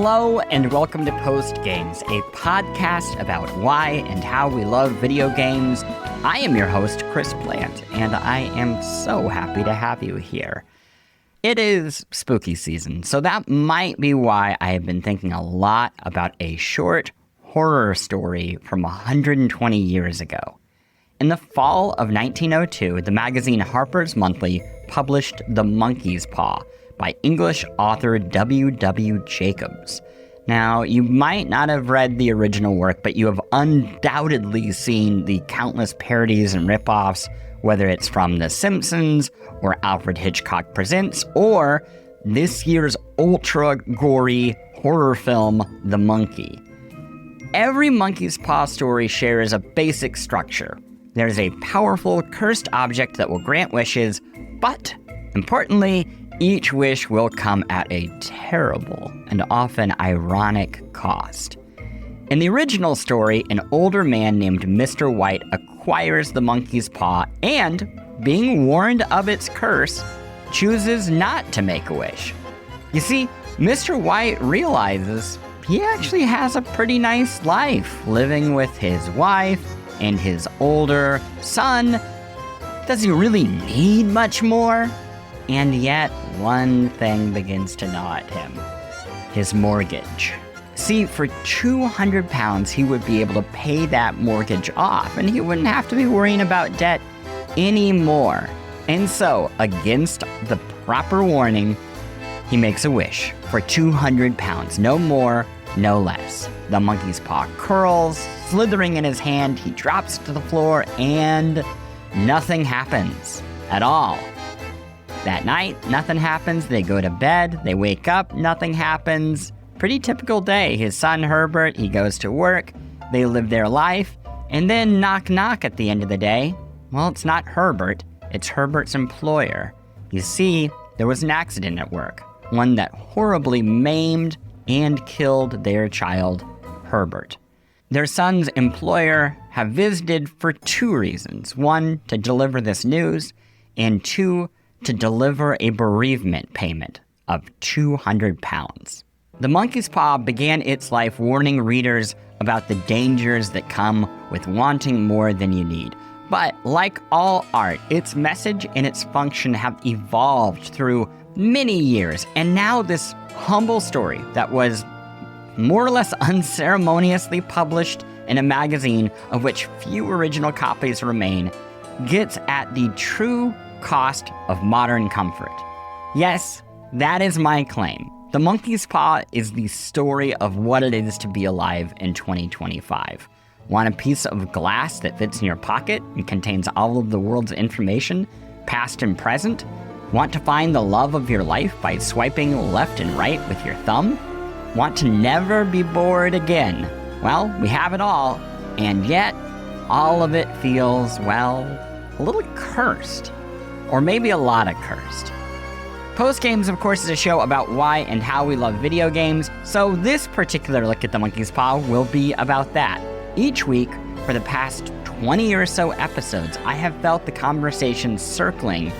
Hello and welcome to Post Games, a podcast about why and how we love video games. I am your host, Chris Plant, and I am so happy to have you here. It is spooky season, so that might be why I have been thinking a lot about a short horror story from 120 years ago. In the fall of 1902, the magazine Harper's Monthly published The Monkey's Paw by English author W.W. Jacobs. Now, you might not have read the original work, but you have undoubtedly seen the countless parodies and ripoffs, whether it's from The Simpsons, or Alfred Hitchcock Presents, or this year's ultra-gory horror film, The Monkey. Every Monkey's Paw story shares a basic structure. There's a powerful, cursed object that will grant wishes, but, importantly, each wish will come at a terrible and often ironic cost. In the original story, an older man named Mr. White acquires the monkey's paw and, being warned of its curse, chooses not to make a wish. You see, Mr. White realizes he actually has a pretty nice life living with his wife and his older son. Does he really need much more? And yet, one thing begins to gnaw at him: his mortgage. See, for £200, he would be able to pay that mortgage off, and he wouldn't have to be worrying about debt anymore. And so, against the proper warning, he makes a wish for £200, no more, no less. The monkey's paw curls, slithering in his hand, he drops to the floor, and nothing happens at all. That night, nothing happens. They go to bed, they wake up, nothing happens. Pretty typical day. His son Herbert, he goes to work, they live their life, and then knock knock at the end of the day. Well, it's not Herbert, it's Herbert's employer. You see, there was an accident at work, one that horribly maimed and killed their child, Herbert. Their son's employer have visited for two reasons. One, to deliver this news, and two, to deliver a bereavement payment of £200. The Monkey's Paw began its life warning readers about the dangers that come with wanting more than you need. But like all art, its message and its function have evolved through many years. And now this humble story that was more or less unceremoniously published in a magazine of which few original copies remain gets at the true cost of modern comfort. Yes, that is my claim. The Monkey's Paw is the story of what it is to be alive in 2025. Want a piece of glass that fits in your pocket and contains all of the world's information, past and present? Want to find the love of your life by swiping left and right with your thumb? Want to never be bored again? Well, we have it all, and yet all of it feels, well, a little cursed. Or maybe a lot of cursed. Post Games, of course, is a show about why and how we love video games, so this particular look at the Monkey's Paw will be about that. Each week, for the past 20 or so episodes, I have felt the conversation circling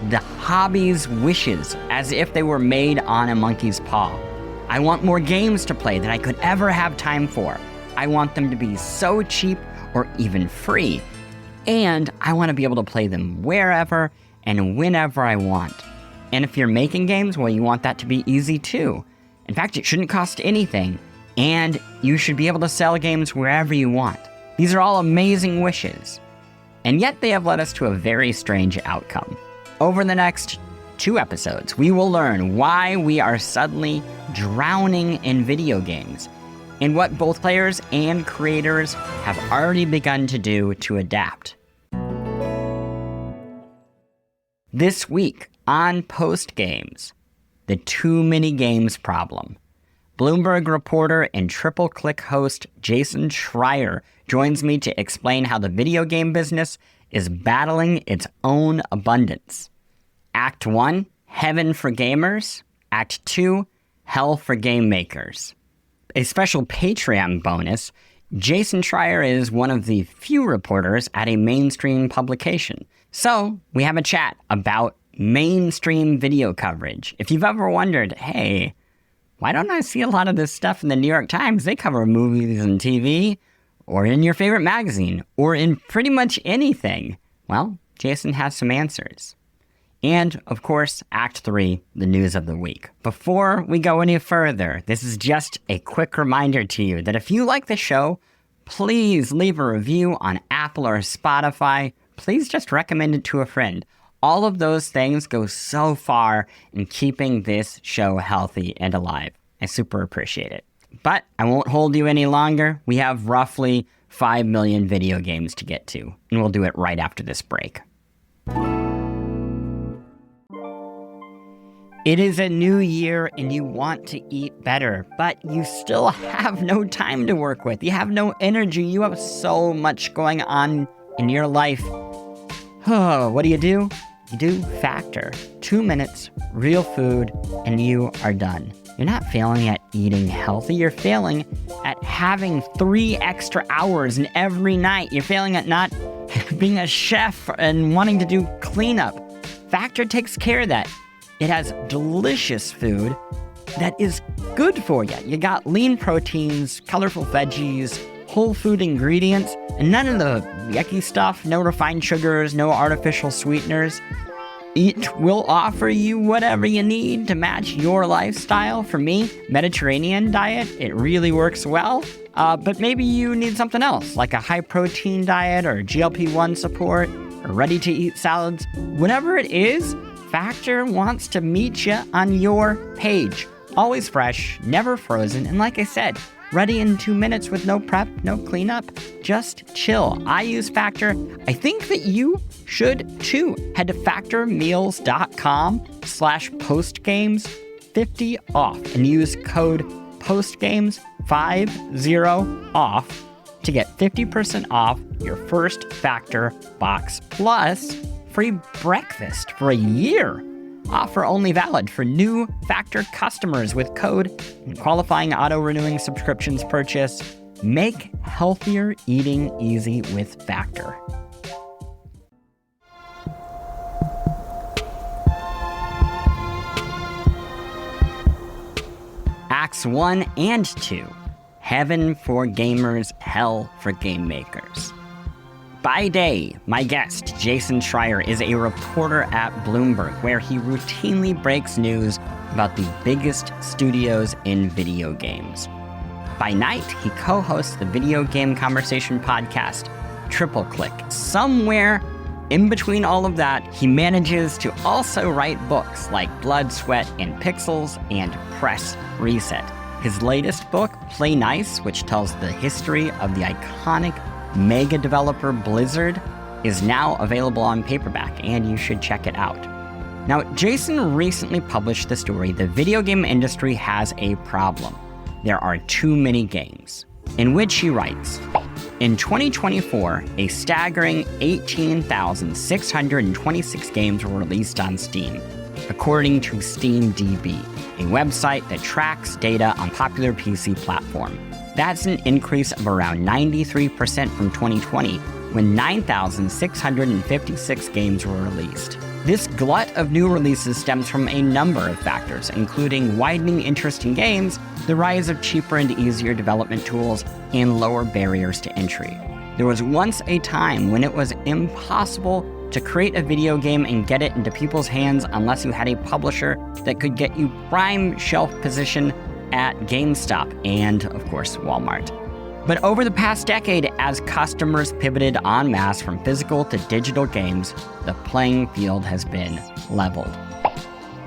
the hobby's wishes as if they were made on a monkey's paw. I want more games to play than I could ever have time for. I want them to be so cheap or even free. And I want to be able to play them wherever and whenever I want. And if you're making games, well, you want that to be easy too. In fact, it shouldn't cost anything, and you should be able to sell games wherever you want. These are all amazing wishes. And yet they have led us to a very strange outcome. Over the next 2 episodes, we will learn why we are suddenly drowning in video games, and what both players and creators have already begun to do to adapt. This week on Post Games, the too many games problem. Bloomberg reporter and Triple Click host Jason Schreier joins me to explain how the video game business is battling its own abundance. Act 1, Heaven for Gamers. Act 2, Hell for Game Makers. A special Patreon bonus, Jason Schreier is one of the few reporters at a mainstream publication. So we have a chat about mainstream video coverage. If you've ever wondered, hey, why don't I see a lot of this stuff in the New York Times? They cover movies and TV, or in your favorite magazine, or in pretty much anything. Well, Jason has some answers. And, of course, Act 3, the news of the week. Before we go any further, this is just a quick reminder to you that if you like the show, please leave a review on Apple or Spotify. Please just recommend it to a friend. All of those things go so far in keeping this show healthy and alive. I super appreciate it. But I won't hold you any longer. We have roughly 5 million video games to get to, and we'll do it right after this break. It is a new year and you want to eat better, but you still have no time to work with. You have no energy. You have so much going on in your life. Oh, what do? You do Factor. 2 minutes, real food, and you are done. You're not failing at eating healthy. You're failing at having 3 extra hours in every night. You're failing at not being a chef and wanting to do cleanup. Factor takes care of that. It has delicious food that is good for you. You got lean proteins, colorful veggies, whole food ingredients, and none of the yucky stuff, no refined sugars, no artificial sweeteners. It will offer you whatever you need to match your lifestyle. For me, Mediterranean diet, it really works well. But maybe you need something else, like a high-protein diet or GLP-1 support or ready-to-eat salads. Whatever it is, Factor wants to meet you on your page. Always fresh, never frozen, and like I said, ready in 2 minutes with no prep, no cleanup. Just chill. I use Factor. I think that you should too. Head to factormeals.com/postgames, 50 off, and use code postgames50 off to get 50% off your first Factor box, plus free breakfast for a year. Offer only valid for new Factor customers with code and qualifying auto-renewing subscriptions purchase. Make healthier eating easy with Factor. Acts 1 and 2. Heaven for gamers, hell for game makers. By day, my guest, Jason Schreier, is a reporter at Bloomberg, where he routinely breaks news about the biggest studios in video games. By night, he co-hosts the video game conversation podcast, Triple Click. Somewhere in between all of that, he manages to also write books like Blood, Sweat, and Pixels and Press Reset. His latest book, Play Nice, which tells the history of the iconic mega developer Blizzard, is now available on paperback, and you should check it out. Now, Jason recently published the story, "The video game industry has a problem. There are too many games," in which he writes, in 2024, a staggering 18,626 games were released on Steam, according to SteamDB, a website that tracks data on popular PC platforms. That's an increase of around 93% from 2020, when 9,656 games were released. This glut of new releases stems from a number of factors, including widening interest in games, the rise of cheaper and easier development tools, and lower barriers to entry. There was once a time when it was impossible to create a video game and get it into people's hands unless you had a publisher that could get you prime shelf position at GameStop and, of course, Walmart. But over the past decade, as customers pivoted en masse from physical to digital games, the playing field has been leveled.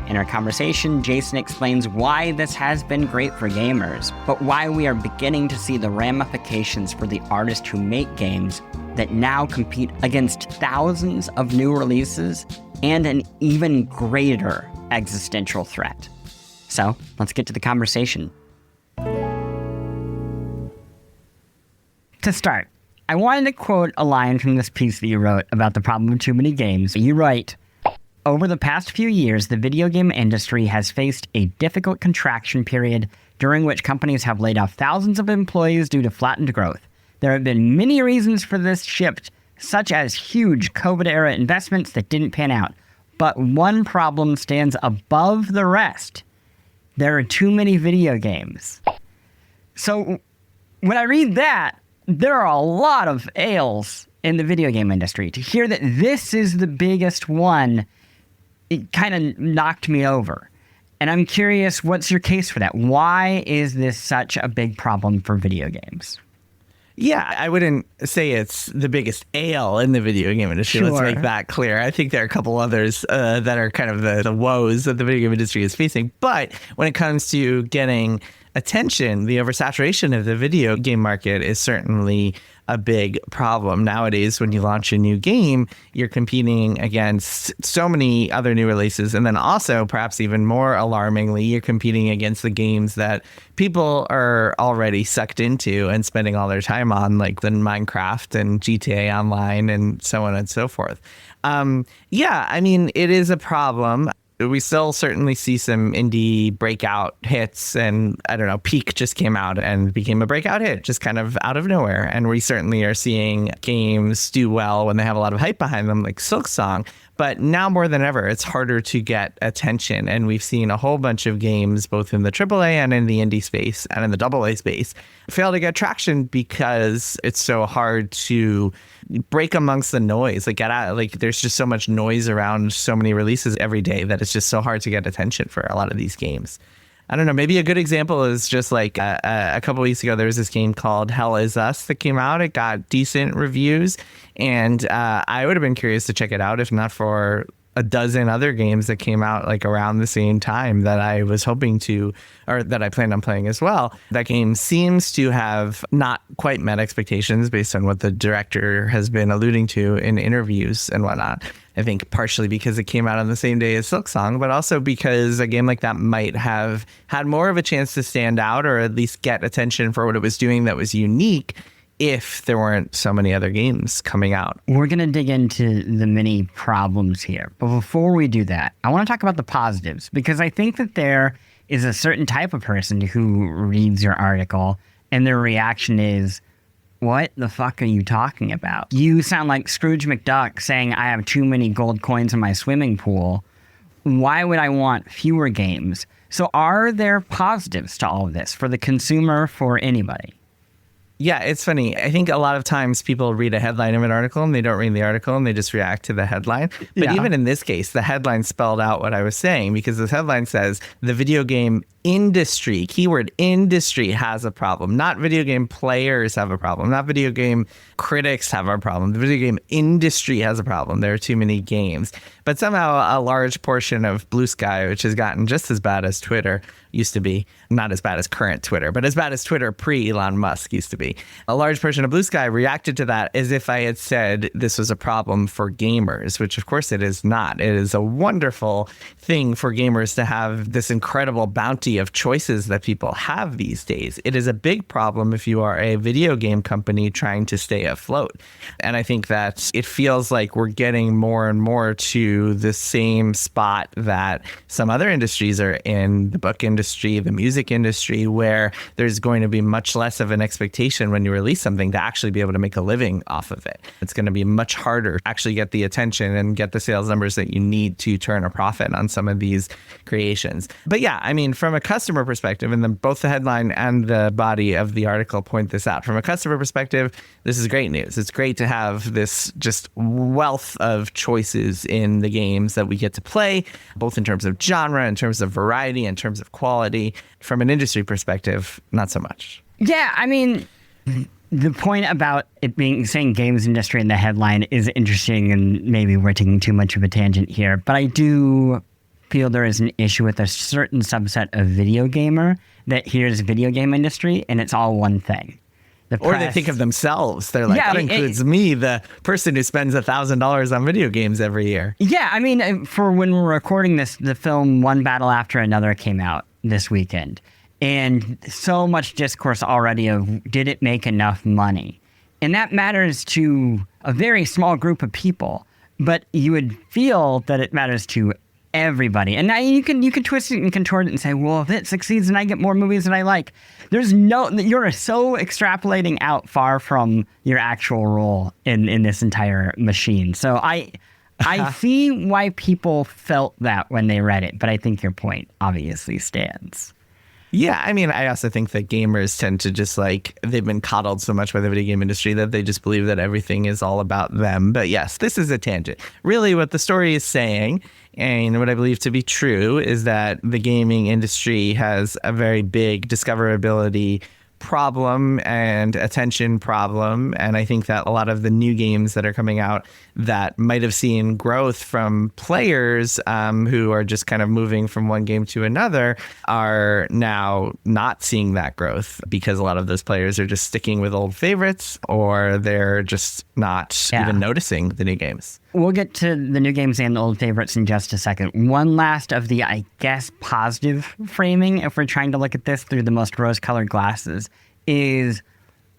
In our conversation, Jason explains why this has been great for gamers, but why we are beginning to see the ramifications for the artists who make games that now compete against thousands of new releases and an even greater existential threat. So, let's get to the conversation. To start, I wanted to quote a line from this piece that you wrote about the problem of too many games. You write, "Over the past few years, the video game industry has faced a difficult contraction period during which companies have laid off thousands of employees due to flattened growth. There have been many reasons for this shift, such as huge COVID-era investments that didn't pan out. But one problem stands above the rest. There are too many video games. So when I read that, there are a lot of ails in the video game industry. To hear that this is the biggest one, it kind of knocked me over. And I'm curious, what's your case for that? Why is this such a big problem for video games? Yeah, I wouldn't say it's the biggest ail in the video game industry. Sure. Let's make that clear. I think there are a couple others that are kind of the woes that the video game industry is facing. But when it comes to getting attention, the oversaturation of the video game market is certainly a big problem. Nowadays, when you launch a new game, you're competing against so many other new releases. And then also, perhaps even more alarmingly, you're competing against the games that people are already sucked into and spending all their time on, like the Minecraft and GTA Online and so on and so forth. Yeah, I mean, it is a problem. We still certainly see some indie breakout hits, and I don't know, Peak just came out and became a breakout hit, just kind of out of nowhere. And we certainly are seeing games do well when they have a lot of hype behind them, like Silksong. But now more than ever, it's harder to get attention. And we've seen a whole bunch of games, both in the AAA and in the indie space and in the AA space, fail to get traction because it's so hard to break amongst the noise. Like, get out, like, there's just so much noise around so many releases every day that it's just so hard to get attention for a lot of these games. I don't know, maybe a good example is just like a couple weeks ago, there was this game called Hell Is Us that came out. It got decent reviews, and I would have been curious to check it out if not for a dozen other games that came out like around the same time that I was hoping to, or that I planned on playing as well. That game seems to have not quite met expectations based on what the director has been alluding to in interviews and whatnot. I think partially because it came out on the same day as Silksong, but also because a game like that might have had more of a chance to stand out or at least get attention for what it was doing that was unique if there weren't so many other games coming out. We're going to dig into the many problems here. But before we do that, I want to talk about the positives, because I think that there is a certain type of person who reads your article and their reaction is, what the fuck are you talking about? You sound like Scrooge McDuck saying, I have too many gold coins in my swimming pool. Why would I want fewer games? So are there positives to all of this for the consumer, for anybody? Yeah, it's funny. I think a lot of times people read a headline of an article and they don't read the article and they just react to the headline. But even in this case, the headline spelled out what I was saying, because the headline says the video game industry, keyword industry, has a problem. Not video game players have a problem. Not video game critics have a problem. The video game industry has a problem. There are too many games. But somehow a large portion of Blue Sky, which has gotten just as bad as Twitter used to be, not as bad as current Twitter, but as bad as Twitter pre-Elon Musk used to be. A large portion of Blue Sky reacted to that as if I had said this was a problem for gamers, which of course it is not. It is a wonderful thing for gamers to have this incredible bounty of choices that people have these days. It is a big problem if you are a video game company trying to stay afloat. And I think that it feels like we're getting more and more to the same spot that some other industries are in, the book industry, the music industry, where there's going to be much less of an expectation when you release something to actually be able to make a living off of it. It's going to be much harder to actually get the attention and get the sales numbers that you need to turn a profit on some of these creations. But yeah, I mean, from a customer perspective, and then both the headline and the body of the article point this out. From a customer perspective, this is great news. It's great to have this just wealth of choices in the games that we get to play, both in terms of genre, in terms of variety, in terms of quality. From an industry perspective, not so much. Yeah, I mean, the point about it being saying games industry in the headline is interesting, and maybe we're taking too much of a tangent here, but I do feel there is an issue with a certain subset of video gamer that hears video game industry and it's all one thing. Or they think of themselves. They're like, that includes me, the person who spends $1,000 on video games every year. Yeah, I mean, for when we're recording this, the film One Battle After Another came out this weekend. And so much discourse already of, did it make enough money? And that matters to a very small group of people. But you would feel that it matters to everybody. And now you can twist it and contort it and say, well, if it succeeds and I get more movies that I like, you're so extrapolating out far from your actual role in this entire machine. So I I see why people felt that when they read it, but I think your point obviously stands. Yeah, I mean, I also think that gamers tend to just they've been coddled so much by the video game industry that they just believe that everything is all about them. But yes, this is a tangent. Really, what the story is saying, and what I believe to be true, is that the gaming industry has a very big discoverability problem and attention problem. And I think that a lot of the new games that are coming out that might have seen growth from players who are just kind of moving from one game to another are now not seeing that growth because a lot of those players are just sticking with old favorites, or they're just not even noticing the new games. We'll get to the new games and the old favorites in just a second. One last of the, I guess, positive framing, if we're trying to look at this through the most rose-colored glasses, is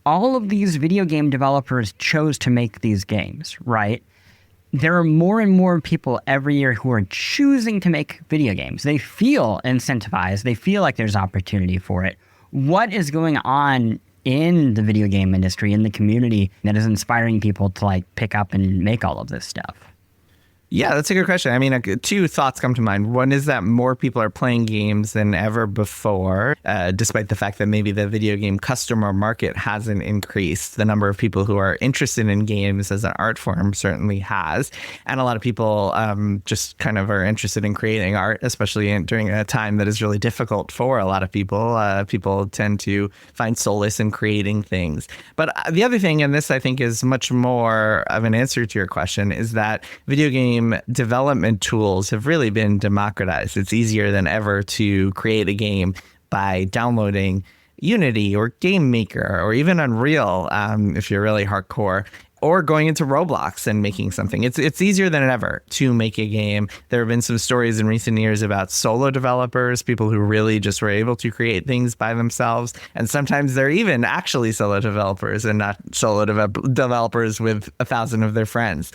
all of these video game developers chose to make these games, right? There are more and more people every year who are choosing to make video games. They feel incentivized. They feel like there's opportunity for it. What is going on in the video game industry, in the community, that is inspiring people to pick up and make all of this stuff? Yeah, that's a good question. I mean, two thoughts come to mind. One is that more people are playing games than ever before, despite the fact that maybe the video game customer market hasn't increased. The number of people who are interested in games as an art form certainly has. And a lot of people just kind of are interested in creating art, especially during a time that is really difficult for a lot of people. People tend to find solace in creating things. But the other thing, and this I think is much more of an answer to your question, is that video game development tools have really been democratized. It's easier than ever to create a game by downloading Unity or Game Maker or even Unreal if you're really hardcore, or going into Roblox and making something. It's easier than ever to make a game. There have been some stories in recent years about solo developers, people who really just were able to create things by themselves. And sometimes they're even actually solo developers and not solo developers with 1,000 of their friends.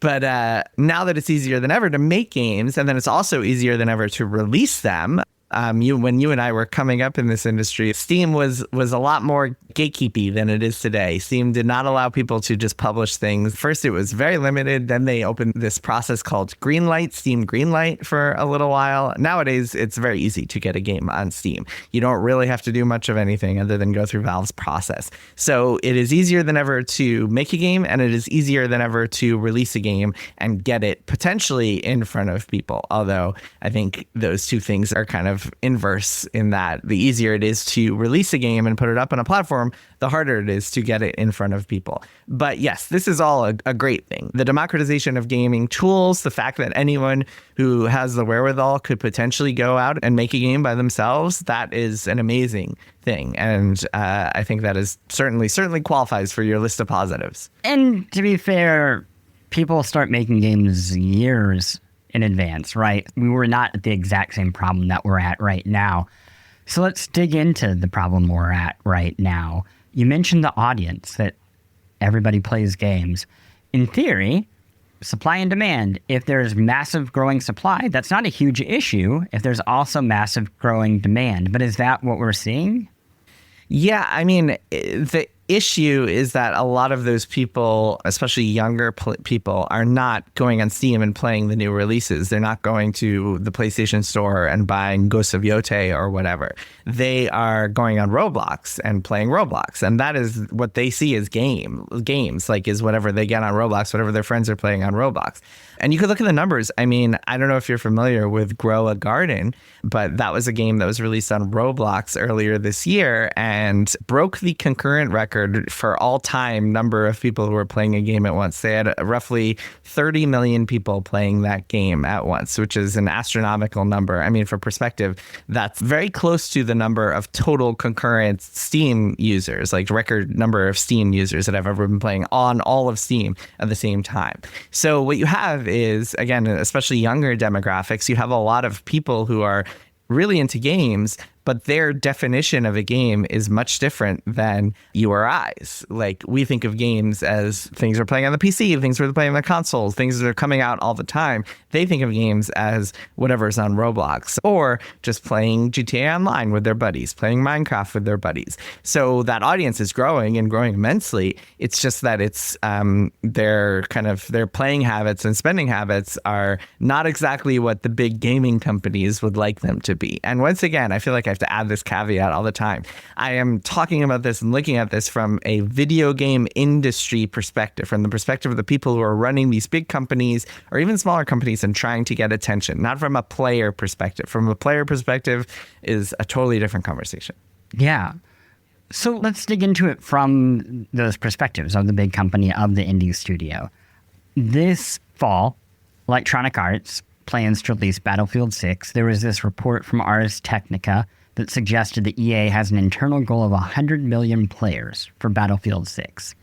But now that it's easier than ever to make games, and then it's also easier than ever to release them. When you and I were coming up in this industry, Steam was a lot more gatekeepy than it is today. Steam did not allow people to just publish things. First, it was very limited. Then they opened this process called Greenlight, Steam Greenlight, for a little while. Nowadays, it's very easy to get a game on Steam. You don't really have to do much of anything other than go through Valve's process. So it is easier than ever to make a game, and it is easier than ever to release a game and get it potentially in front of people. Although I think those two things are kind of inverse in that the easier it is to release a game and put it up on a platform, the harder it is to get it in front of people. But yes, this is all a great thing. The democratization of gaming tools, the fact that anyone who has the wherewithal could potentially go out and make a game by themselves, that is an amazing thing. And I think that is certainly qualifies for your list of positives. And to be fair, people start making games years in advance, right? We were not at the exact same problem that we're at right now. So let's dig into the problem we're at right now. You mentioned the audience, that everybody plays games. In theory, supply and demand, if there's massive growing supply, that's not a huge issue if there's also massive growing demand. But is that what we're seeing? Yeah, I mean, the issue is that a lot of those people, especially younger people, are not going on Steam and playing the new releases. They're not going to the PlayStation Store and buying Ghosts of Yotei or whatever. They are going on Roblox and playing Roblox. And that is what they see as games, is whatever they get on Roblox, whatever their friends are playing on Roblox. And you could look at the numbers. I mean, I don't know if you're familiar with Grow a Garden, but that was a game that was released on Roblox earlier this year and broke the concurrent record for all-time number of people who were playing a game at once. They had roughly 30 million people playing that game at once, which is an astronomical number. I mean, for perspective, that's very close to the number of total concurrent Steam users, record number of Steam users that have ever been playing on all of Steam at the same time. So what you have is, again, especially younger demographics, you have a lot of people who are really into games, but their definition of a game is much different than you or I's. Like, we think of games as things we're playing on the PC, things we're playing on the consoles, things that are coming out all the time. They think of games as whatever's on Roblox, or just playing GTA Online with their buddies, playing Minecraft with their buddies. So that audience is growing and growing immensely. It's just that it's their playing habits and spending habits are not exactly what the big gaming companies would like them to be. And once again, I feel like I have to add this caveat all the time. I am talking about this and looking at this from a video game industry perspective, from the perspective of the people who are running these big companies or even smaller companies and trying to get attention, not from a player perspective. From a player perspective is a totally different conversation. Yeah. So let's dig into it from those perspectives of the big company, of the indie studio. This fall, Electronic Arts plans to release Battlefield 6. There was this report from Ars Technica that suggested that EA has an internal goal of 100 million players for Battlefield 6.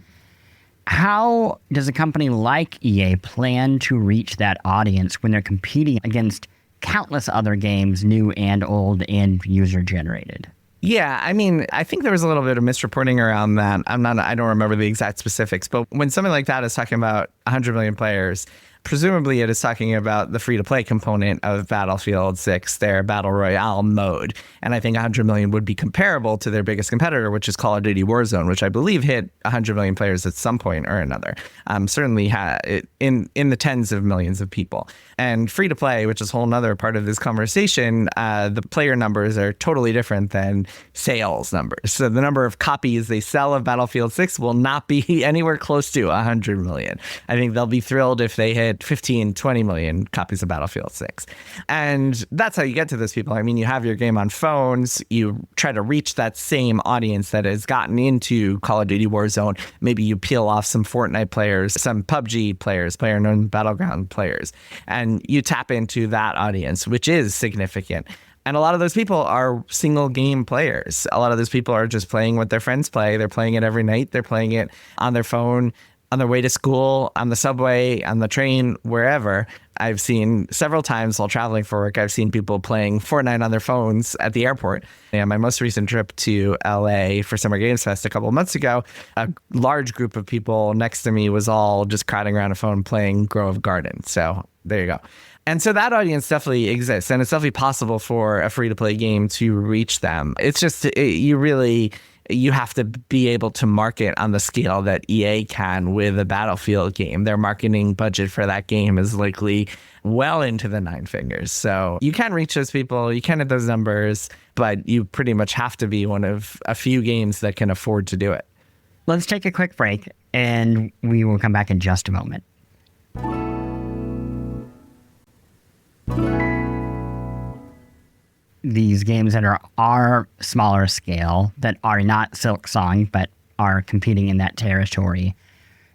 How does a company like EA plan to reach that audience when they're competing against countless other games, new and old and user-generated? Yeah, I mean, I think there was a little bit of misreporting around that. I don't remember the exact specifics, but when something like that is talking about 100 million players, presumably it is talking about the free-to-play component of Battlefield 6, their Battle Royale mode. And I think 100 million would be comparable to their biggest competitor, which is Call of Duty Warzone, which I believe hit 100 million players at some point or another. Certainly in the tens of millions of people. And free-to-play, which is a whole other part of this conversation, the player numbers are totally different than sales numbers. So the number of copies they sell of Battlefield 6 will not be anywhere close to 100 million. I think they'll be thrilled if they hit 15, 20 million copies of Battlefield 6. And that's how you get to those people. I mean, you have your game on phones, you try to reach that same audience that has gotten into Call of Duty Warzone. Maybe you peel off some Fortnite players, some PUBG players, PlayerUnknown's Battleground players, and you tap into that audience, which is significant. And a lot of those people are single game players. A lot of those people are just playing what their friends play. They're playing it every night. They're playing it on their phone, on their way to school, on the subway, on the train, wherever. I've seen several times while traveling for work, I've seen people playing Fortnite on their phones at the airport. And my most recent trip to LA for Summer Games Fest a couple of months ago, a large group of people next to me was all just crowding around a phone playing Grove Garden. So there you go. And so that audience definitely exists, and it's definitely possible for a free-to-play game to reach them. It's just you have to be able to market on the scale that EA can with a Battlefield game. Their marketing budget for that game is likely well into the nine figures. So you can reach those people, you can hit those numbers, but you pretty much have to be one of a few games that can afford to do it. Let's take a quick break, and we will come back in just a moment. These games that are smaller scale, that are not Silksong, but are competing in that territory.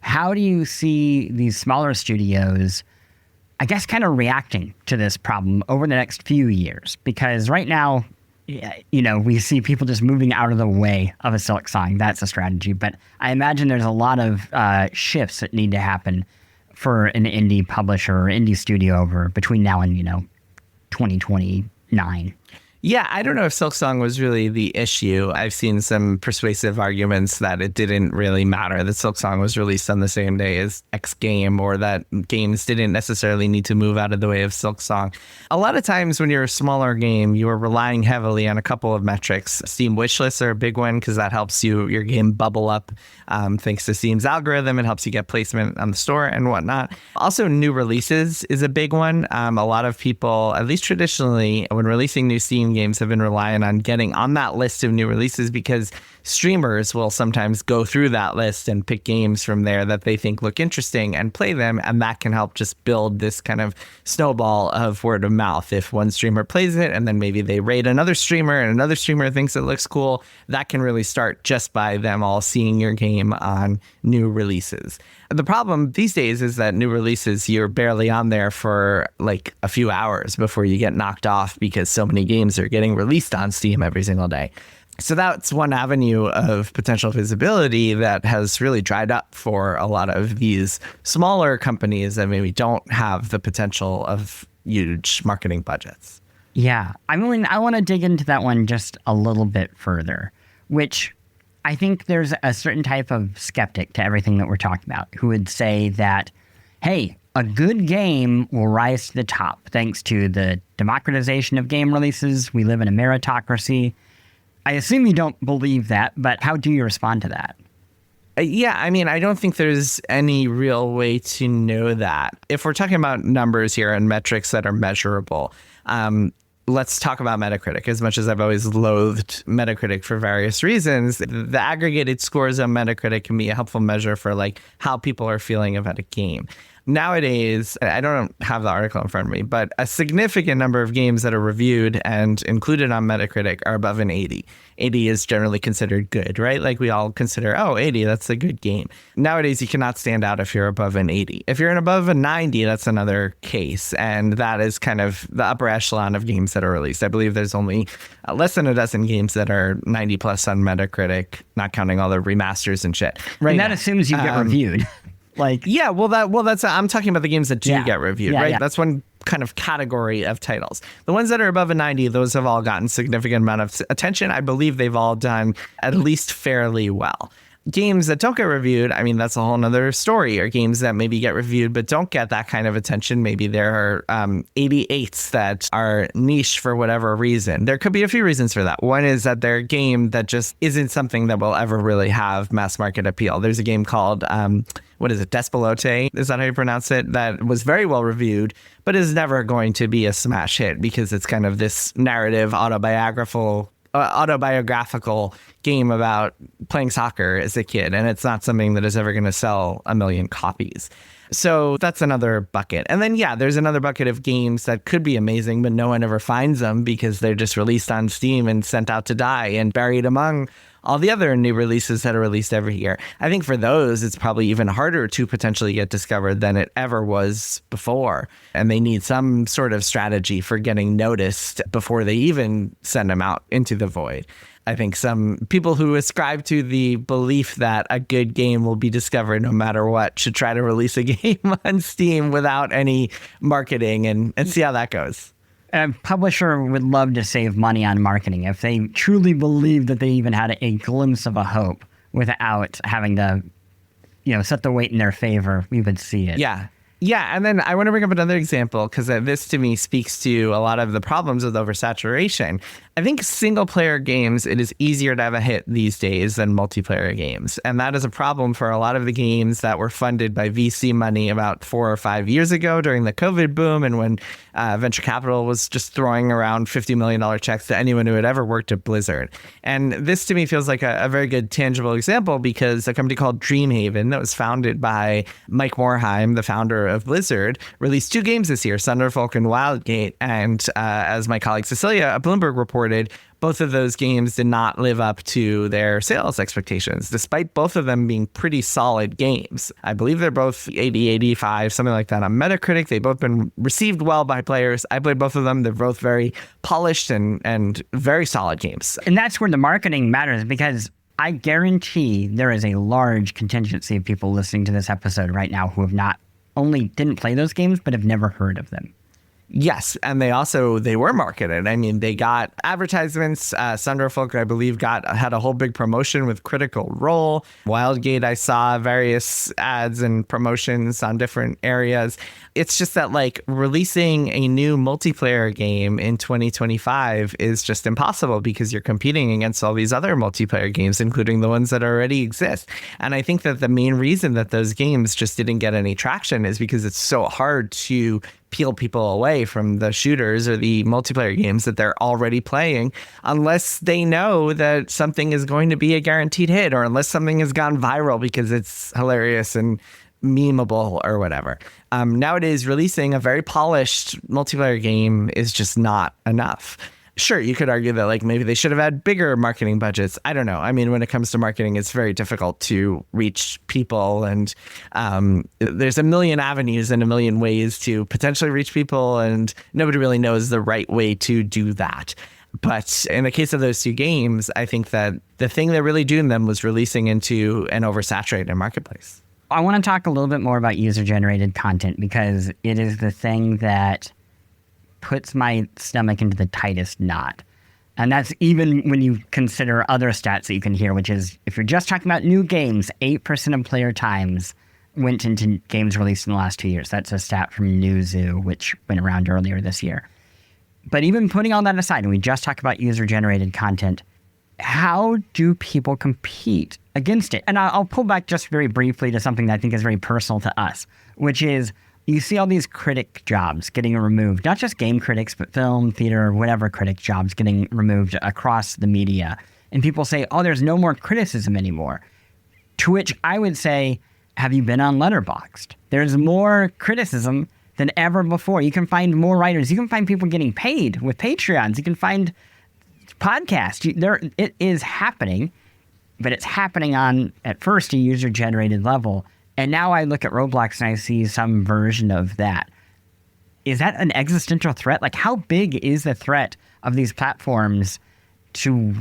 How do you see these smaller studios, I guess, kind of reacting to this problem over the next few years? Because right now, you know, we see people just moving out of the way of a Silksong. That's a strategy. But I imagine there's a lot of shifts that need to happen for an indie publisher or indie studio between now and, 2029. Yeah, I don't know if Silksong was really the issue. I've seen some persuasive arguments that it didn't really matter that Silksong was released on the same day as X game, or that games didn't necessarily need to move out of the way of Silksong. A lot of times when you're a smaller game, you are relying heavily on a couple of metrics. Steam wishlists are a big one because that helps your game bubble up thanks to Steam's algorithm. It helps you get placement on the store and whatnot. Also, new releases is a big one. A lot of people, at least traditionally, when releasing new Steam games, have been relying on getting on that list of new releases because streamers will sometimes go through that list and pick games from there that they think look interesting and play them, and that can help just build this kind of snowball of word of mouth. If one streamer plays it and then maybe they rate another streamer and another streamer thinks it looks cool, that can really start just by them all seeing your game on new releases. The problem these days is that new releases, you're barely on there for like a few hours before you get knocked off because so many games are getting released on Steam every single day. So that's one avenue of potential visibility that has really dried up for a lot of these smaller companies that maybe don't have the potential of huge marketing budgets. Yeah. I mean, I want to dig into that one just a little bit further, which I think there's a certain type of skeptic to everything that we're talking about who would say that, hey, a good game will rise to the top thanks to the democratization of game releases. We live in a meritocracy. I assume you don't believe that, but how do you respond to that? Yeah, I mean, I don't think there's any real way to know that. If we're talking about numbers here and metrics that are measurable, let's talk about Metacritic. As much as I've always loathed Metacritic for various reasons, the aggregated scores on Metacritic can be a helpful measure for like how people are feeling about a game. Nowadays, I don't have the article in front of me, but a significant number of games that are reviewed and included on Metacritic are above an 80. 80 is generally considered good, right? Like we all consider, 80, that's a good game. Nowadays, you cannot stand out if you're above an 80. If you're above a 90, that's another case. And that is kind of the upper echelon of games that are released. I believe there's only less than a dozen games that are 90 plus on Metacritic, not counting all the remasters and shit. Right. And that assumes you get reviewed. That's I'm talking about the games that do get reviewed, right? Yeah. That's one kind of category of titles. The ones that are above a 90, those have all gotten significant amount of attention. I believe they've all done at least fairly well. Games that don't get reviewed, I mean, that's a whole nother story. Or games that maybe get reviewed but don't get that kind of attention. Maybe there are 88s that are niche for whatever reason. There could be a few reasons for that. One is that they're a game that just isn't something that will ever really have mass market appeal. There's a game called Despelote? Is that how you pronounce it? That was very well reviewed, but is never going to be a smash hit because it's kind of this narrative autobiographical game about playing soccer as a kid, and it's not something that is ever going to sell 1 million copies. So that's another bucket. And then, there's another bucket of games that could be amazing, but no one ever finds them because they're just released on Steam and sent out to die and buried among all the other new releases that are released every year. I think for those, it's probably even harder to potentially get discovered than it ever was before. And they need some sort of strategy for getting noticed before they even send them out into the void. I think some people who ascribe to the belief that a good game will be discovered no matter what should try to release a game on Steam without any marketing and see how that goes. A publisher would love to save money on marketing if they truly believed that they even had a glimpse of a hope without having to, set the weight in their favor. We would see it. Yeah. Yeah, and then I want to bring up another example because this to me speaks to a lot of the problems with oversaturation. I think single-player games, it is easier to have a hit these days than multiplayer games. And that is a problem for a lot of the games that were funded by VC money about 4 or 5 years ago during the COVID boom and when venture capital was just throwing around $50 million checks to anyone who had ever worked at Blizzard. And this to me feels like a very good tangible example because a company called Dreamhaven that was founded by Mike Morhaime, the founder of Blizzard, released 2 games this year, Thunderfolk and Wildgate. And as my colleague Cecilia at Bloomberg reported, both of those games did not live up to their sales expectations, despite both of them being pretty solid games. I believe they're both 80, 85, something like that on Metacritic. They've both been received well by players. I played both of them. They're both very polished and very solid games. And that's where the marketing matters because I guarantee there is a large contingency of people listening to this episode right now who have not only didn't play those games, but have never heard of them. Yes, and they were marketed. I mean, they got advertisements. Thunderfolk, I believe, had a whole big promotion with Critical Role. Wildgate, I saw various ads and promotions on different areas. It's just that releasing a new multiplayer game in 2025 is just impossible because you're competing against all these other multiplayer games, including the ones that already exist. And I think that the main reason that those games just didn't get any traction is because it's so hard to peel people away from the shooters or the multiplayer games that they're already playing unless they know that something is going to be a guaranteed hit or unless something has gone viral because it's hilarious and memeable or whatever. Nowadays, releasing a very polished multiplayer game is just not enough. Sure, you could argue that maybe they should have had bigger marketing budgets. I don't know. I mean, when it comes to marketing, it's very difficult to reach people and there's a million avenues and a million ways to potentially reach people and nobody really knows the right way to do that. But in the case of those 2 games, I think that the thing that really doomed them was releasing into an oversaturated marketplace. I want to talk a little bit more about user-generated content because it is the thing that puts my stomach into the tightest knot. And that's even when you consider other stats that you can hear, which is if you're just talking about new games, 8% of player times went into games released in the last 2 years. That's a stat from Newzoo, which went around earlier this year. But even putting all that aside, and we just talk about user-generated content, how do people compete against it? And I'll pull back just very briefly to something that I think is very personal to us, which is you see all these critic jobs getting removed, not just game critics, but film, theater, whatever critic jobs getting removed across the media. And people say, oh, there's no more criticism anymore. To which I would say, have you been on Letterboxd? There's more criticism than ever before. You can find more writers. You can find people getting paid with Patreons. You can find podcasts. It is happening, but it's happening on, at first, a user-generated level. And now I look at Roblox and I see some version of that. Is that an existential threat? Like, how big is the threat of these platforms to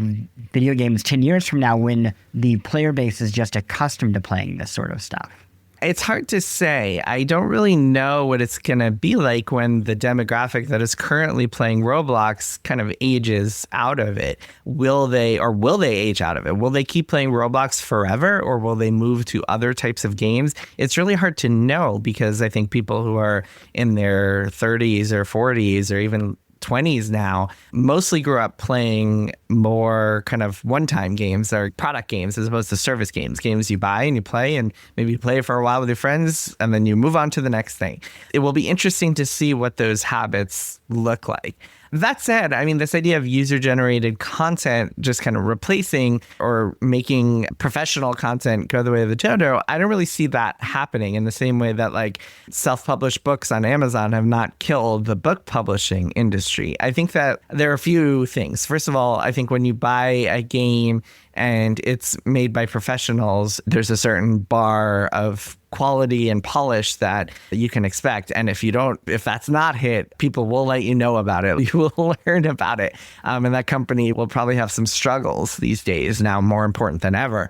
video games 10 years from now when the player base is just accustomed to playing this sort of stuff? It's hard to say. I don't really know what it's going to be like when the demographic that is currently playing Roblox kind of ages out of it. Will they age out of it? Will they keep playing Roblox forever, or will they move to other types of games? It's really hard to know, because I think people who are in their 30s or 40s or even 20s now mostly grew up playing more kind of one-time games or product games as opposed to service games you buy and you play, and maybe you play for a while with your friends and then you move on to the next thing. It will be interesting to see what those habits look like. That said, I mean, this idea of user-generated content just kind of replacing or making professional content go the way of the dodo, I don't really see that happening in the same way that like self-published books on Amazon have not killed the book publishing industry. I think that there are a few things. First of all, I think when you buy a game and it's made by professionals, there's a certain bar of quality and polish that you can expect. And if that's not hit, people will let you know about it. You will learn about it. And that company will probably have some struggles these days, now more important than ever.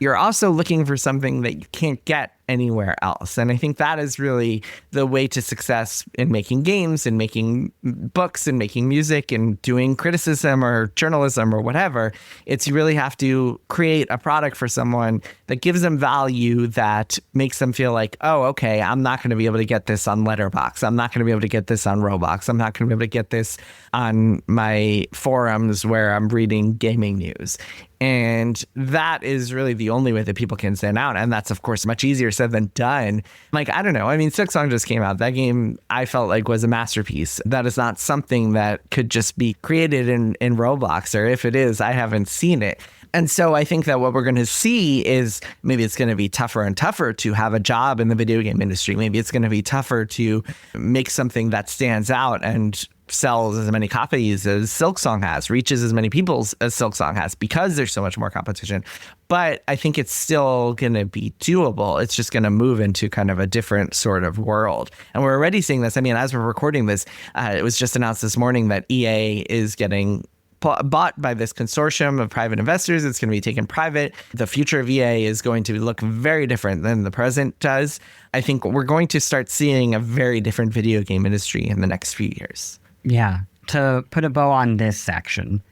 You're also looking for something that you can't get anywhere else. And I think that is really the way to success in making games and making books and making music and doing criticism or journalism or whatever. It's you really have to create a product for someone that gives them value, that makes them feel like, oh, okay, I'm not going to be able to get this on Letterboxd. I'm not going to be able to get this on Roblox. I'm not going to be able to get this on my forums where I'm reading gaming news. And that is really the only way that people can stand out. And that's, of course, much easier said than done. Like, I don't know. I mean, Silksong just came out. That game I felt like was a masterpiece. That is not something that could just be created in Roblox, or if it is, I haven't seen it. And so I think that what we're going to see is maybe it's going to be tougher and tougher to have a job in the video game industry. Maybe it's going to be tougher to make something that stands out and sells as many copies as Silksong has, reaches as many people as Silksong has, because there's so much more competition. But I think it's still going to be doable. It's just going to move into kind of a different sort of world. And we're already seeing this. I mean, as we're recording this, it was just announced this morning that EA is getting bought by this consortium of private investors. It's going to be taken private. The future of EA is going to look very different than the present does. I think we're going to start seeing a very different video game industry in the next few years. Yeah. To put a bow on this section,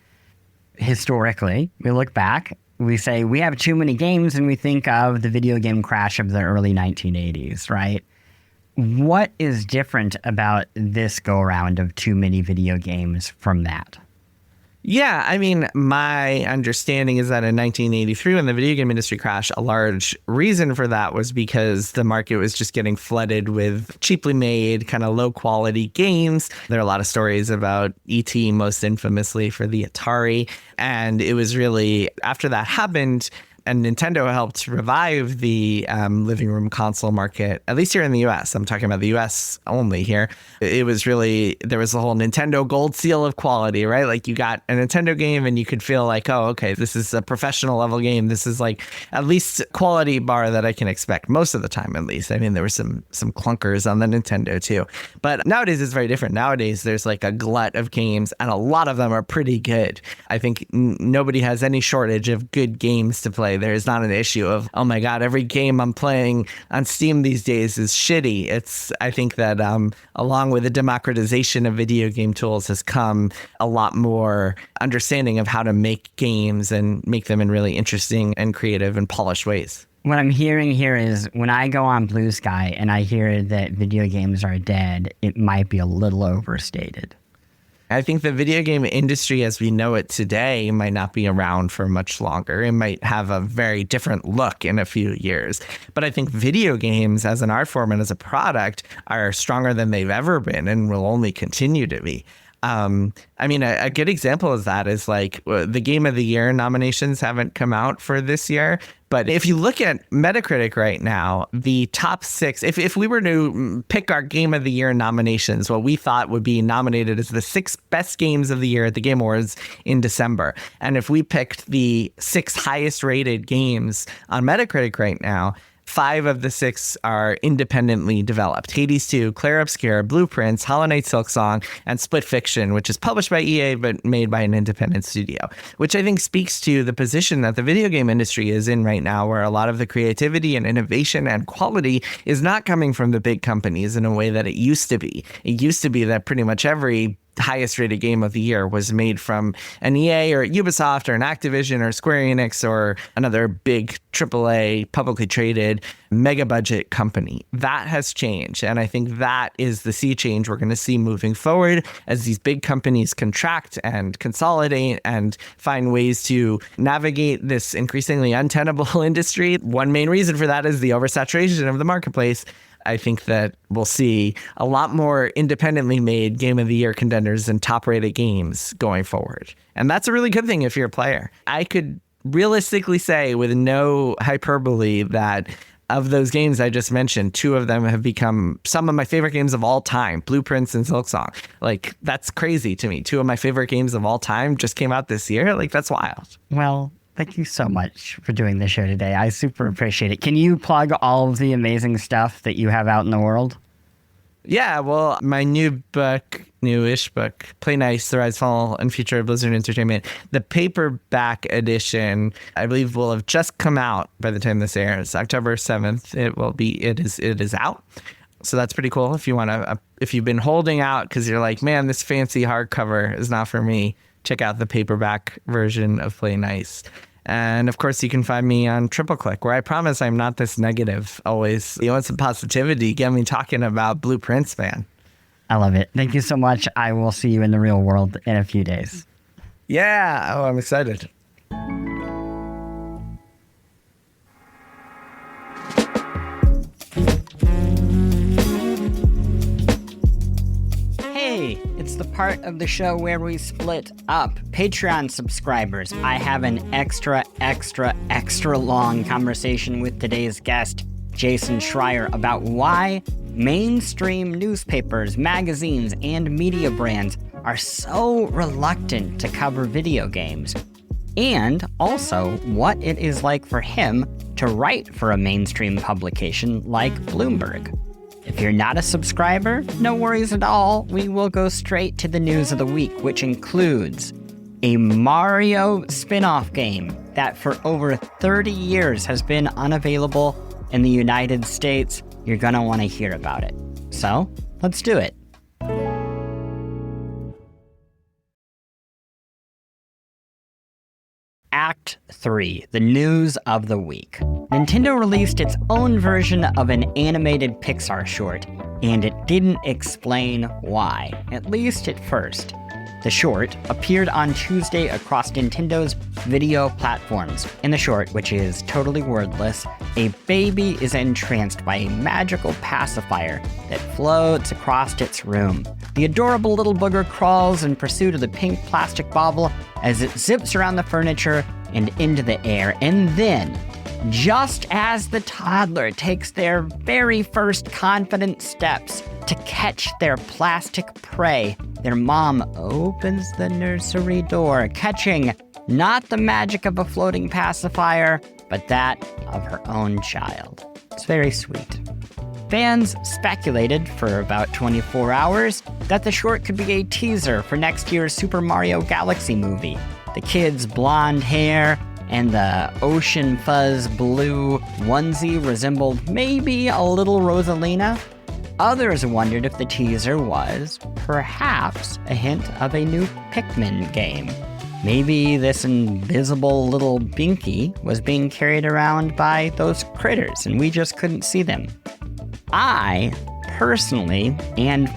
historically, we look back, we say we have too many games, and we think of the video game crash of the early 1980s, right? What is different about this go-around of too many video games from that? Yeah, I mean, my understanding is that in 1983, when the video game industry crashed, a large reason for that was because the market was just getting flooded with cheaply made, kind of low quality games. There are a lot of stories about E.T., most infamously for the Atari. And it was really, after that happened, and Nintendo helped revive the living room console market, at least here in the US. I'm talking about the US only here. It was really, there was the whole Nintendo gold seal of quality, right? Like you got a Nintendo game and you could feel like, oh, okay, this is a professional level game. This is like at least quality bar that I can expect most of the time, at least. I mean, there were some clunkers on the Nintendo too. But nowadays it's very different. Nowadays there's like a glut of games and a lot of them are pretty good. I think nobody has any shortage of good games to play There's not an issue of, oh my God, every game I'm playing on Steam these days is shitty. I think that along with the democratization of video game tools has come a lot more understanding of how to make games and make them in really interesting and creative and polished ways. What I'm hearing here is when I go on Blue Sky and I hear that video games are dead, it might be a little overstated. I think the video game industry as we know it today might not be around for much longer. It might have a very different look in a few years. But I think video games as an art form and as a product are stronger than they've ever been and will only continue to be. A good example of that is like the Game of the Year nominations haven't come out for this year. But if you look at Metacritic right now, the top 6, if we were to pick our Game of the Year nominations, what we thought would be nominated as the 6 best games of the year at the Game Awards in December. And if we picked the 6 highest rated games on Metacritic right now, 5 of the 6 are independently developed. Hades 2, Clair Obscur, Blueprints, Hollow Knight Silksong, and Split Fiction, which is published by EA but made by an independent studio, which I think speaks to the position that the video game industry is in right now, where a lot of the creativity and innovation and quality is not coming from the big companies in a way that it used to be. It used to be that pretty much every highest rated game of the year was made from an EA or Ubisoft or an Activision or Square Enix or another big AAA publicly traded mega budget company. That has changed. And I think that is the sea change we're going to see moving forward as these big companies contract and consolidate and find ways to navigate this increasingly untenable industry. One main reason for that is the oversaturation of the marketplace. I think that we'll see a lot more independently made Game of the Year contenders and top-rated games going forward. And that's a really good thing if you're a player. I could realistically say with no hyperbole that of those games I just mentioned, 2 of them have become some of my favorite games of all time, Blueprints and Silksong. Like, that's crazy to me. 2 of my favorite games of all time just came out this year. Like, that's wild. Well, thank you so much for doing the show today. I super appreciate it. Can you plug all of the amazing stuff that you have out in the world? Yeah, well, my newish book, Play Nice, The Rise, Fall, and Future of Blizzard Entertainment, the paperback edition, I believe will have just come out by the time this airs. October 7th, it is out. So that's pretty cool. If you want to, if you've been holding out because you're like, man, this fancy hardcover is not for me, check out the paperback version of Play Nice. And of course, you can find me on TripleClick, where I promise I'm not this negative always. You want some positivity, get me talking about Blueprints, man. I love it. Thank you so much. I will see you in the real world in a few days. Yeah. Oh, I'm excited. Hey, it's the part of the show where we split up. Patreon subscribers, I have an extra long conversation with today's guest, Jason Schreier, about why mainstream newspapers, magazines, and media brands are so reluctant to cover video games, and also what it is like for him to write for a mainstream publication like Bloomberg. If you're not a subscriber, no worries at all. We will go straight to the news of the week, which includes a Mario spin-off game that for over 30 years has been unavailable in the United States. You're gonna want to hear about it. So, let's do it. Act 3, the news of the week. Nintendo released its own version of an animated Pixar short, and it didn't explain why, at least at first. The short appeared on Tuesday across Nintendo's video platforms. In the short, which is totally wordless, a baby is entranced by a magical pacifier that floats across its room. The adorable little booger crawls in pursuit of the pink plastic bauble as it zips around the furniture and into the air. And then, just as the toddler takes their very first confident steps to catch their plastic prey, their mom opens the nursery door, catching not the magic of a floating pacifier, but that of her own child. It's very sweet. Fans speculated for about 24 hours that the short could be a teaser for next year's Super Mario Galaxy movie. The kid's blonde hair, and the ocean fuzz blue onesie resembled maybe a little Rosalina. Others wondered if the teaser was, perhaps, a hint of a new Pikmin game. Maybe this invisible little binky was being carried around by those critters and we just couldn't see them. I, personally, and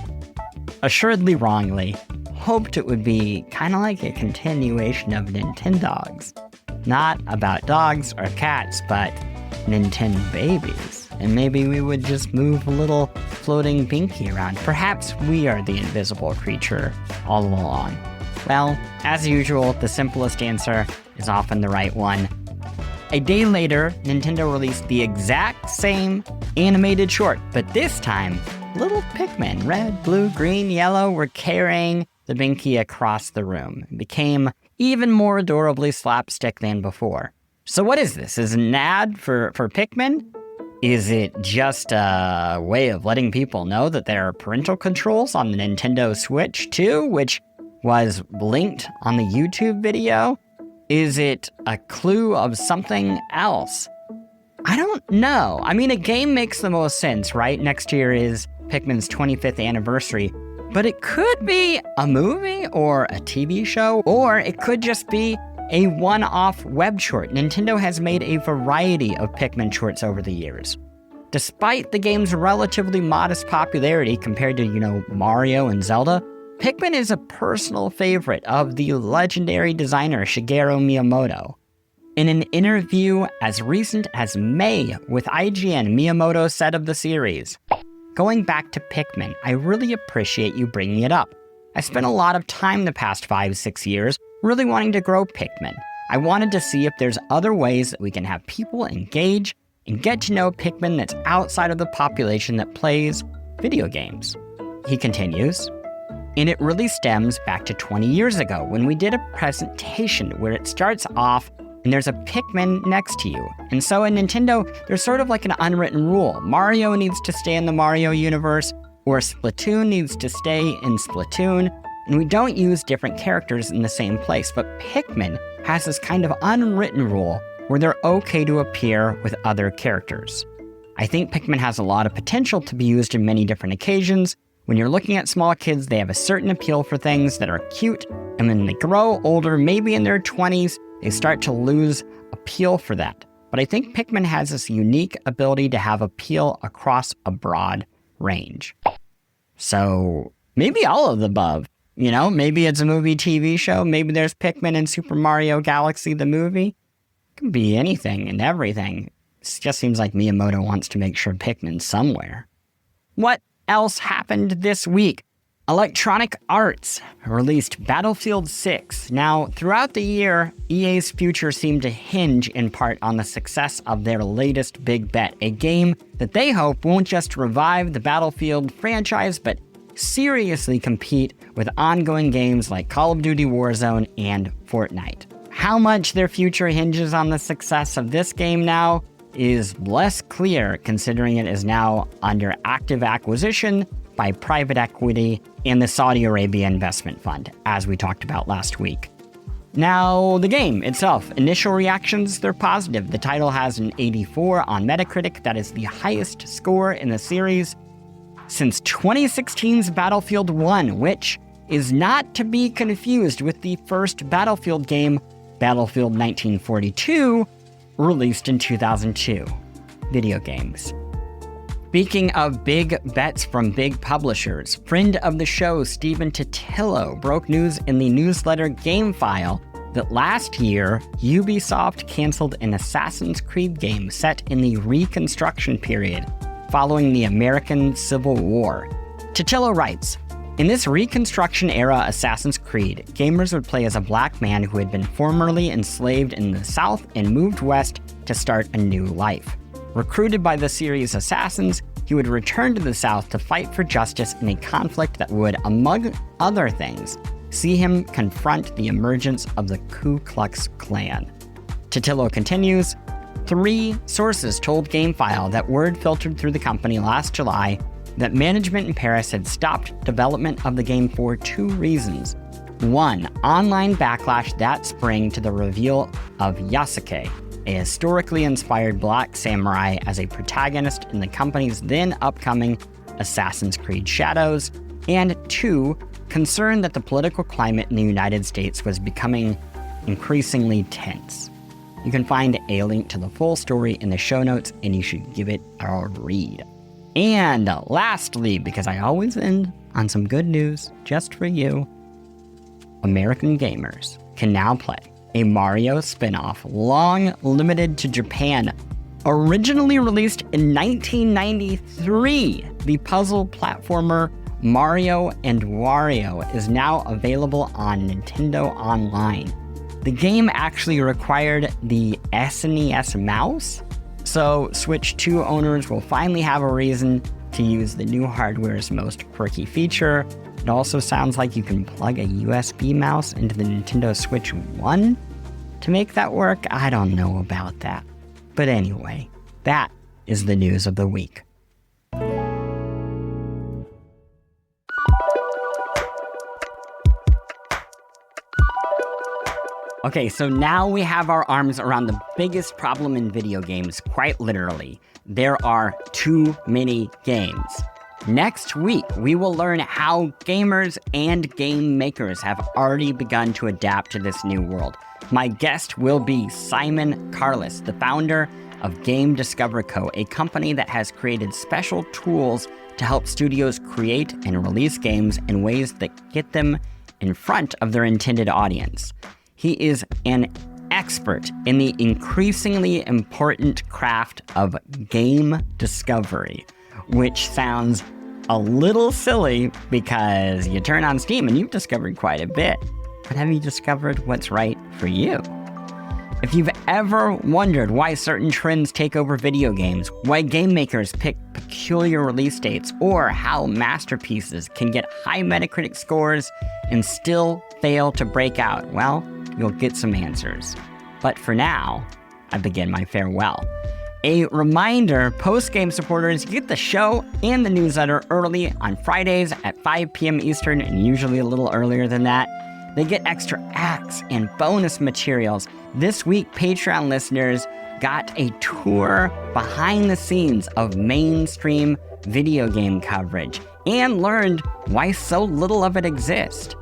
assuredly wrongly, hoped it would be kind of like a continuation of Nintendogs. Not about dogs or cats, but Nintendo babies. And maybe we would just move a little floating binky around. Perhaps we are the invisible creature all along. Well, as usual, the simplest answer is often the right one. A day later, Nintendo released the exact same animated short, but this time, little Pikmin, red, blue, green, yellow, were carrying the binky across the room. It became even more adorably slapstick than before. So what is this? Is it an ad for Pikmin? Is it just a way of letting people know that there are parental controls on the Nintendo Switch too, which was linked on the YouTube video? Is it a clue of something else? I don't know. I mean, a game makes the most sense, right? Next year is Pikmin's 25th anniversary, but it could be a movie or a TV show, or it could just be a one-off web short. Nintendo has made a variety of Pikmin shorts over the years. Despite the game's relatively modest popularity compared to, Mario and Zelda, Pikmin is a personal favorite of the legendary designer Shigeru Miyamoto. In an interview as recent as May with IGN, Miyamoto said of the series, "Going back to Pikmin, I really appreciate you bringing it up. I spent a lot of time the past 5-6 years really wanting to grow Pikmin. I wanted to see if there's other ways that we can have people engage and get to know Pikmin that's outside of the population that plays video games." He continues, "And it really stems back to 20 years ago when we did a presentation where it starts off and there's a Pikmin next to you. And so in Nintendo, there's sort of like an unwritten rule. Mario needs to stay in the Mario universe, or Splatoon needs to stay in Splatoon, and we don't use different characters in the same place. But Pikmin has this kind of unwritten rule where they're okay to appear with other characters. I think Pikmin has a lot of potential to be used in many different occasions. When you're looking at small kids, they have a certain appeal for things that are cute, and when they grow older, maybe in their 20s, they start to lose appeal for that. But I think Pikmin has this unique ability to have appeal across a broad range. So maybe all of the above. Maybe it's a movie, TV show. Maybe there's Pikmin in Super Mario Galaxy, the movie. It can be anything and everything. It just seems like Miyamoto wants to make sure Pikmin's somewhere. What else happened this week? Electronic Arts released Battlefield 6. Now, throughout the year, EA's future seemed to hinge in part on the success of their latest big bet, a game that they hope won't just revive the Battlefield franchise, but seriously compete with ongoing games like Call of Duty Warzone and Fortnite. How much their future hinges on the success of this game now is less clear, considering it is now under active acquisition by private equity and the Saudi Arabia Investment Fund, as we talked about last week. Now, the game itself, initial reactions, they're positive. The title has an 84 on Metacritic. That is the highest score in the series since 2016's Battlefield 1, which is not to be confused with the first Battlefield game, Battlefield 1942, released in 2002. Video games. Speaking of big bets from big publishers, friend of the show Stephen Totilo broke news in the newsletter GameFile that last year, Ubisoft canceled an Assassin's Creed game set in the Reconstruction period following the American Civil War. Totilo writes, "In this Reconstruction-era Assassin's Creed, gamers would play as a black man who had been formerly enslaved in the South and moved west to start a new life. Recruited by the series' assassins, he would return to the South to fight for justice in a conflict that would, among other things, see him confront the emergence of the Ku Klux Klan." Totilo continues, 3 sources told GameFile that word filtered through the company last July that management in Paris had stopped development of the game for 2 reasons. 1. Online backlash that spring to the reveal of Yasuke, a historically inspired black samurai, as a protagonist in the company's then upcoming Assassin's Creed Shadows. And 2. Concern that the political climate in the United States was becoming increasingly tense. You can find a link to the full story in the show notes, and you should give it a read. And lastly, because I always end on some good news just for you, American gamers can now play a Mario spin-off long limited to Japan. Originally released in 1993, the puzzle platformer Mario and Wario is now available on Nintendo Online. The game actually required the SNES mouse, so Switch 2 owners will finally have a reason to use the new hardware's most quirky feature. It also sounds like you can plug a USB mouse into the Nintendo Switch 1 to make that work. I don't know about that. But anyway, that is the news of the week. Okay, so now we have our arms around the biggest problem in video games, quite literally. There are too many games. Next week, we will learn how gamers and game makers have already begun to adapt to this new world. My guest will be Simon Carless, the founder of Game Discover Co., a company that has created special tools to help studios create and release games in ways that get them in front of their intended audience. He is an expert in the increasingly important craft of game discovery, which sounds a little silly because you turn on Steam and you've discovered quite a bit. But have you discovered what's right for you? If you've ever wondered why certain trends take over video games, why game makers pick peculiar release dates, or how masterpieces can get high Metacritic scores and still fail to break out, well, you'll get some answers. But for now, I begin my farewell. A reminder, post-game supporters get the show and the newsletter early on Fridays at 5 p.m. Eastern, and usually a little earlier than that. They get extra acts and bonus materials. This week, Patreon listeners got a tour behind the scenes of mainstream video game coverage and learned why so little of it exists.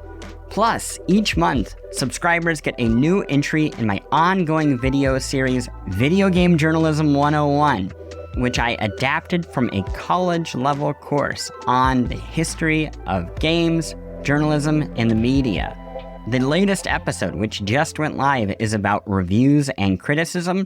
Plus, each month, subscribers get a new entry in my ongoing video series, Video Game Journalism 101, which I adapted from a college-level course on the history of games, journalism, and the media. The latest episode, which just went live, is about reviews and criticism,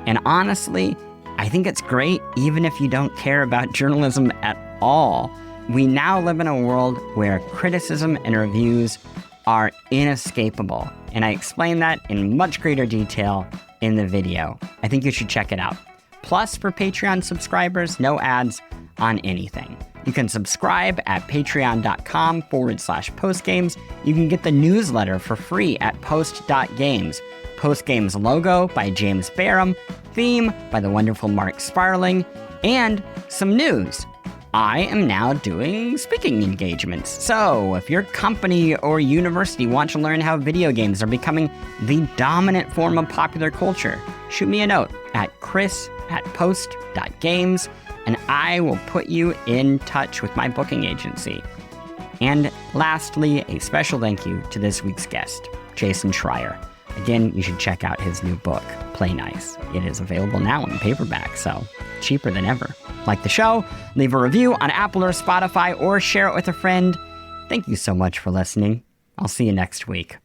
and honestly, I think it's great even if you don't care about journalism at all. We now live in a world where criticism and reviews are inescapable, and I explain that in much greater detail in the video. I think you should check it out. Plus, for Patreon subscribers, no ads on anything. You can subscribe at patreon.com/postgames. You can get the newsletter for free at post.games. Postgames logo by James Barham, theme by the wonderful Mark Sparling, and some news. I am now doing speaking engagements. So if your company or university want to learn how video games are becoming the dominant form of popular culture, shoot me a note at chris@post.games, and I will put you in touch with my booking agency. And lastly, a special thank you to this week's guest, Jason Schreier. Again, you should check out his new book, Play Nice. It is available now in paperback, so cheaper than ever. Like the show, leave a review on Apple or Spotify, or share it with a friend. Thank you so much for listening. I'll see you next week.